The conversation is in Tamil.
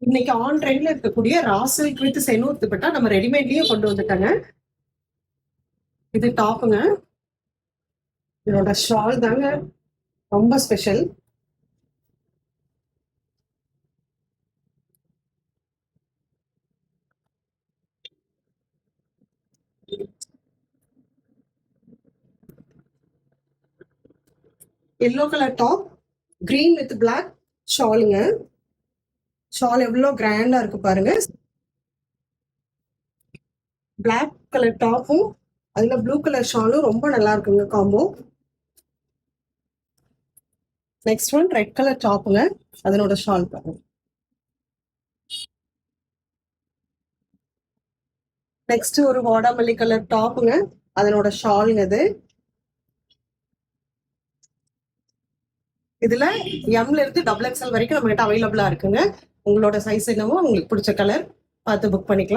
இன்னைக்கு ஆன் ட்ரெண்ட்ல இருக்கக்கூடிய ரா சில்க் வித் செனூர் துப்பட்டா நம்ம ரெடிமேட்லயே கொண்டு வந்துட்டாங்க. இது டாப்புங்க. இதோட ஷால் தாங்க ரொம்ப special. Yellow colour top, green with black ஷாலுங்க. ஷால் எவ்வளவு கிராண்டா இருக்கு பாருங்க. பிளாக் கலர் டாப்பும் அதுல ப்ளூ கலர் ஷாலும் ரொம்ப நல்லா இருக்குங்க combo. Next one red colour டாப்புங்க, அதனோட ஷால் பாருங்க. நெக்ஸ்ட் ஒரு வாடாமல்லி கலர் டாப்புங்க, அதனோட ஷாலுங்க. இதுல எம்ல இருந்து டபுள் எக்ஸ்எல் வரைக்கும் நம்ம கிட்ட அவைலபிளா இருக்குங்க. உங்களோட சைஸ் என்னவோ உங்களுக்கு பிடிச்ச கலர் பார்த்து புக் பண்ணிக்கலாம்.